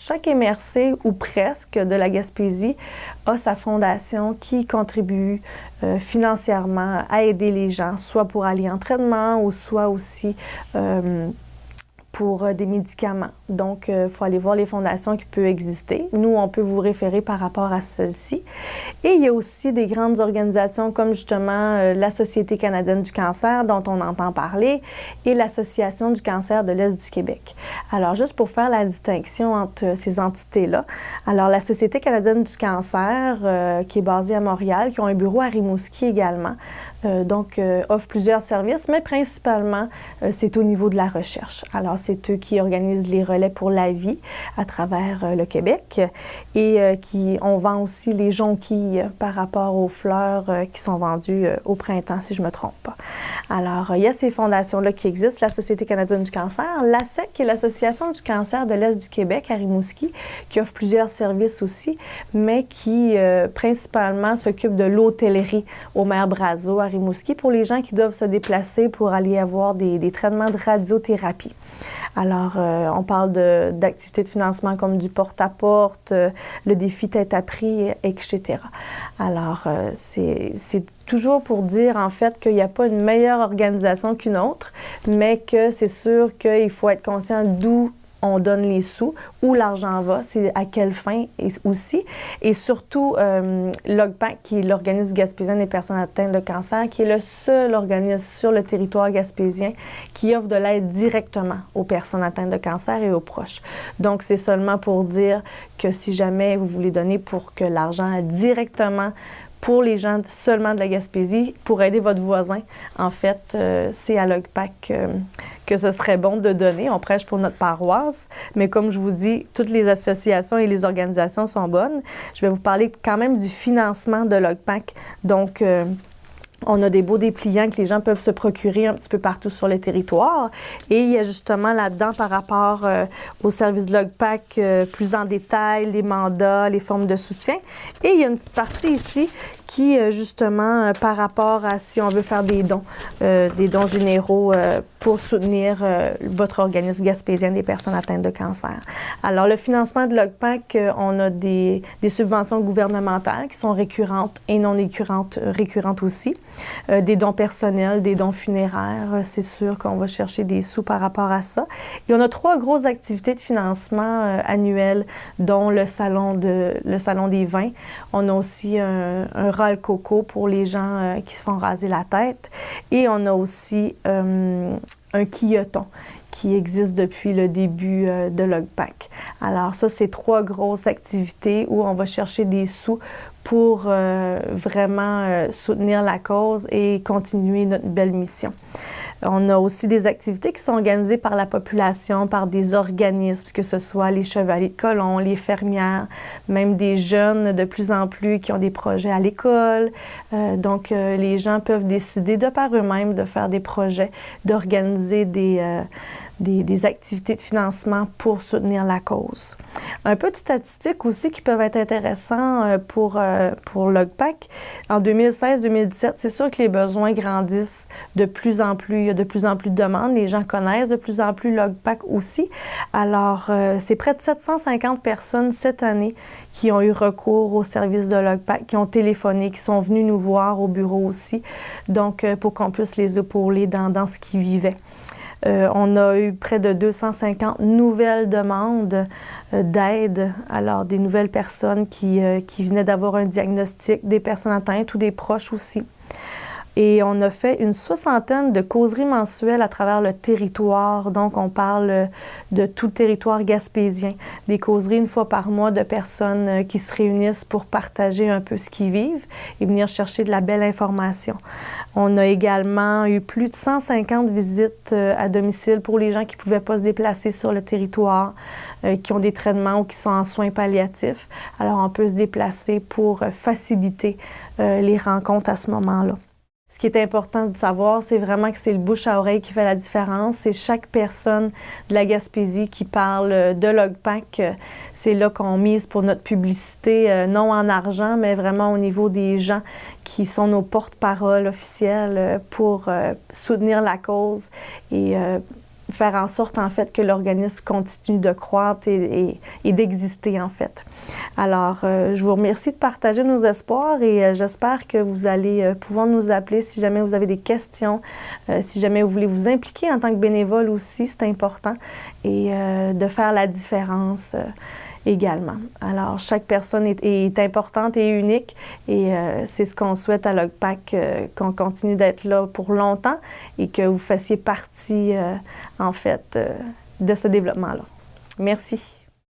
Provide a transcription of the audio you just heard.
Chaque MRC, ou presque, de la Gaspésie a sa fondation qui contribue financièrement à aider les gens, soit pour aller en traitement ou soit aussi pour des médicaments. Donc, il faut aller voir les fondations qui peuvent exister. Nous, on peut vous référer par rapport à celle-ci. Et il y a aussi des grandes organisations comme justement la Société canadienne du cancer, dont on entend parler, et l'Association du cancer de l'Est du Québec. Alors, juste pour faire la distinction entre ces entités-là, alors la Société canadienne du cancer, qui est basée à Montréal, qui ont un bureau à Rimouski également, offre plusieurs services, mais principalement, c'est au niveau de la recherche. Alors, c'est eux qui organisent les relais pour la vie à travers le Québec et on vend aussi les jonquilles par rapport aux fleurs qui sont vendues au printemps, si je ne me trompe pas. Alors, il y a ces fondations-là qui existent, la Société canadienne du cancer, l'ASEC, qui est l'Association du cancer de l'Est du Québec à Rimouski, qui offre plusieurs services aussi, mais qui principalement s'occupe de l'hôtellerie au Maire Brazeau à Rimouski pour les gens qui doivent se déplacer pour aller avoir des traitements de radiothérapie. Alors, on parle d'activités de financement comme du porte-à-porte, le défi tête à prix, etc. Alors, c'est toujours pour dire, en fait, qu'il n'y a pas une meilleure organisation qu'une autre, mais que c'est sûr qu'il faut être conscient d'où on donne les sous, où l'argent va, c'est à quelle fin aussi. Et surtout, l'OGPAC, qui est l'Organisme gaspésien des personnes atteintes de cancer, qui est le seul organisme sur le territoire gaspésien qui offre de l'aide directement aux personnes atteintes de cancer et aux proches. Donc, c'est seulement pour dire que si jamais vous voulez donner pour que l'argent aille directement pour les gens seulement de la Gaspésie, pour aider votre voisin, en fait, c'est à l'OGPAC que ce serait bon de donner. On prêche pour notre paroisse, mais comme je vous dis, toutes les associations et les organisations sont bonnes. Je vais vous parler quand même du financement de l'OGPAC. Donc, on a des beaux dépliants que les gens peuvent se procurer un petit peu partout sur le territoire. Et il y a justement là-dedans, par rapport au service de l'OGPAC, plus en détail, les mandats, les formes de soutien. Et il y a une petite partie ici qui, justement, par rapport à si on veut faire des dons généraux pour soutenir votre organisme gaspésien des personnes atteintes de cancer. Alors, le financement de l'OGPAC, on a des subventions gouvernementales qui sont récurrentes et non récurrentes aussi. Des dons personnels, des dons funéraires, c'est sûr qu'on va chercher des sous par rapport à ça. Et on a 3 grosses activités de financement annuelles, dont le salon des vins. On a aussi un ral coco pour les gens qui se font raser la tête. Et on a aussi un quilloton qui existe depuis le début de l'OGPAC. Alors ça, c'est 3 grosses activités où on va chercher des sous pour vraiment soutenir la cause et continuer notre belle mission. On a aussi des activités qui sont organisées par la population, par des organismes, que ce soit les Chevaliers de Colomb, les fermières, même des jeunes de plus en plus qui ont des projets à l'école. Donc, les gens peuvent décider de par eux-mêmes de faire des projets, d'organiser des activités de financement pour soutenir la cause. Un peu de statistiques aussi qui peuvent être intéressants pour l'OGPAC. En 2016-2017, c'est sûr que les besoins grandissent de plus en plus. Il y a de plus en plus de demandes. Les gens connaissent de plus en plus l'OGPAC aussi. Alors, c'est près de 750 personnes cette année qui ont eu recours au service de l'OGPAC, qui ont téléphoné, qui sont venus nous voir au bureau aussi, donc pour qu'on puisse les épauler dans ce qu'ils vivaient. On a eu près de 250 nouvelles demandes d'aide, alors des nouvelles personnes qui venaient d'avoir un diagnostic, des personnes atteintes ou des proches aussi. Et on a fait une 60aine de causeries mensuelles à travers le territoire. Donc, on parle de tout le territoire gaspésien. Des causeries 1 fois par mois de personnes qui se réunissent pour partager un peu ce qu'ils vivent et venir chercher de la belle information. On a également eu plus de 150 visites à domicile pour les gens qui ne pouvaient pas se déplacer sur le territoire, qui ont des traitements ou qui sont en soins palliatifs. Alors, on peut se déplacer pour faciliter les rencontres à ce moment-là. Ce qui est important de savoir, c'est vraiment que c'est le bouche à oreille qui fait la différence. C'est chaque personne de la Gaspésie qui parle de l'OGPAC. C'est là qu'on mise pour notre publicité, non en argent, mais vraiment au niveau des gens qui sont nos porte-parole officiels pour soutenir la cause et faire en sorte, en fait, que l'organisme continue de croître et d'exister, en fait. Alors, je vous remercie de partager nos espoirs et j'espère que vous allez pouvoir nous appeler si jamais vous avez des questions, si jamais vous voulez vous impliquer en tant que bénévole aussi, c'est important, et de faire la différence également. Alors, chaque personne est importante et unique et c'est ce qu'on souhaite à LogPac, qu'on continue d'être là pour longtemps et que vous fassiez partie, en fait, de ce développement-là. Merci.